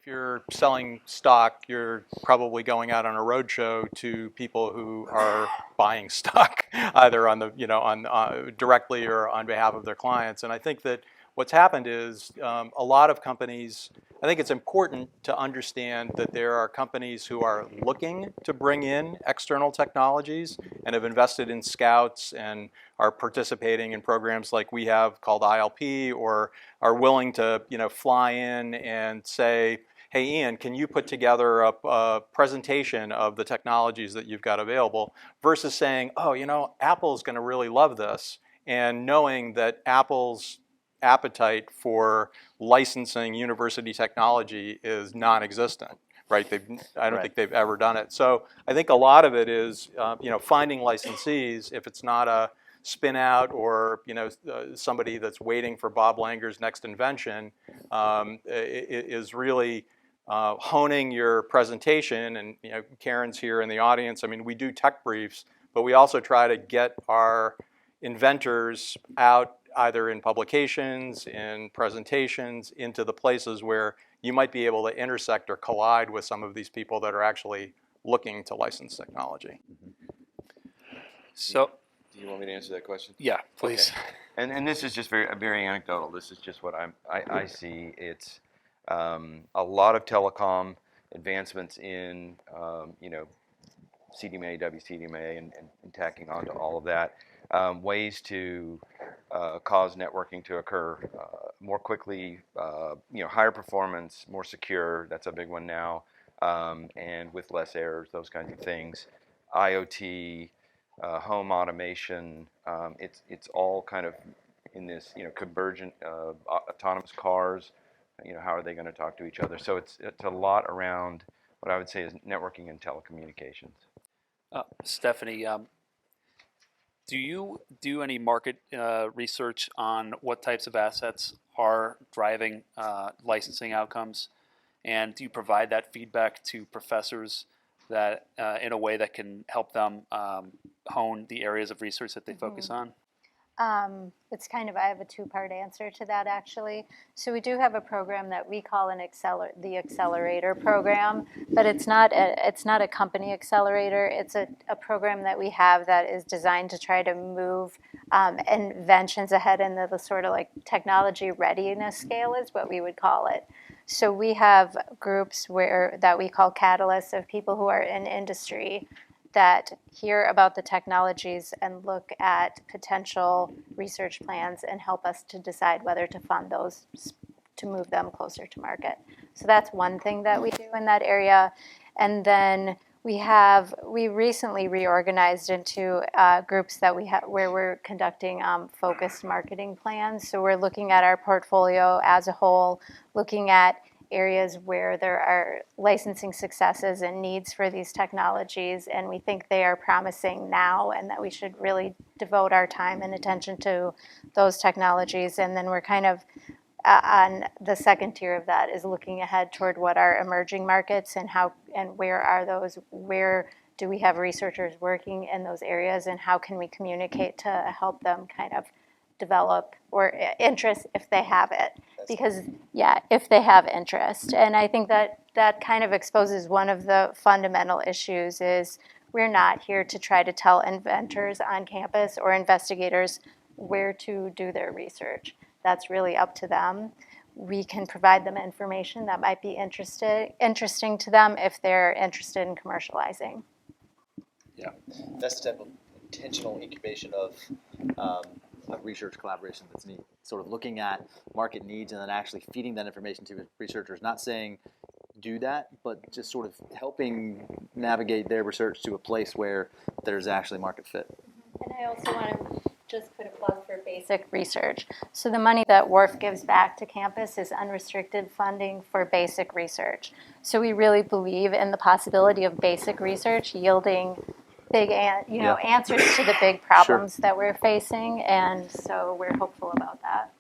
if you're selling stock, you're probably going out on a roadshow to people who are buying stock, either on the, on directly or on behalf of their clients. And I think that what's happened is a lot of companies, I think it's important to understand that there are companies who are looking to bring in external technologies and have invested in scouts and are participating in programs like we have called ILP, or are willing to fly in and say, hey, Ian, can you put together a presentation of the technologies that you've got available, versus saying, oh, Apple's going to really love this, and knowing that Apple's appetite for licensing university technology is non-existent, right? I don't think they've ever done it. So I think a lot of it is, finding licensees, if it's not a spin out or somebody that's waiting for Bob Langer's next invention, is really honing your presentation. And Karen's here in the audience. I mean, we do tech briefs, but we also try to get our inventors out either in publications, in presentations, into the places where you might be able to intersect or collide with some of these people that are actually looking to license technology. So, do you want me to answer that question? Yeah, please. Okay. And this is just very anecdotal. This is just what I see. It's a lot of telecom advancements in CDMA, WCDMA, and tacking onto all of that. Ways to cause networking to occur more quickly, higher performance, more secure. That's a big one now, and with less errors, those kinds of things. IoT, home automation. It's all kind of in this convergent autonomous cars. How are they going to talk to each other? So it's a lot around what I would say is networking and telecommunications. Stephanie, do you do any market research on what types of assets are driving licensing outcomes? And do you provide that feedback to professors that in a way that can help them hone the areas of research that they focus on? It's I have a two-part answer to that, actually. So we do have a program that we call the accelerator program, but it's not a company accelerator. It's a program that we have that is designed to try to move inventions ahead in the sort of like technology readiness scale is what we would call it. So we have groups that we call catalysts, of people who are in industry that hear about the technologies and look at potential research plans and help us to decide whether to fund those to move them closer to market. So that's one thing that we do in that area. And then we recently reorganized into groups that we have where we're conducting focused marketing plans. So we're looking at our portfolio as a whole, looking at areas where there are licensing successes and needs for these technologies, and we think they are promising now, and that we should really devote our time and attention to those technologies. And then we're kind of on the second tier of that is looking ahead toward what are emerging markets and where are those, where do we have researchers working in those areas, and how can we communicate to help them kind of develop or interest if they have it. Because, if they have interest. And I think that kind of exposes one of the fundamental issues is we're not here to try to tell inventors on campus or investigators where to do their research. That's really up to them. We can provide them information that might be interesting to them if they're interested in commercializing. Yeah, that's the type of intentional incubation of research collaboration that's neat. Sort of looking at market needs and then actually feeding that information to researchers, not saying do that, but just sort of helping navigate their research to a place where there's actually market fit. And I also want to just put a plug for basic research. So the money that WRF gives back to campus is unrestricted funding for basic research. So we really believe in the possibility of basic research yielding big, answers to the big problems that we're facing, and so we're hopeful about that.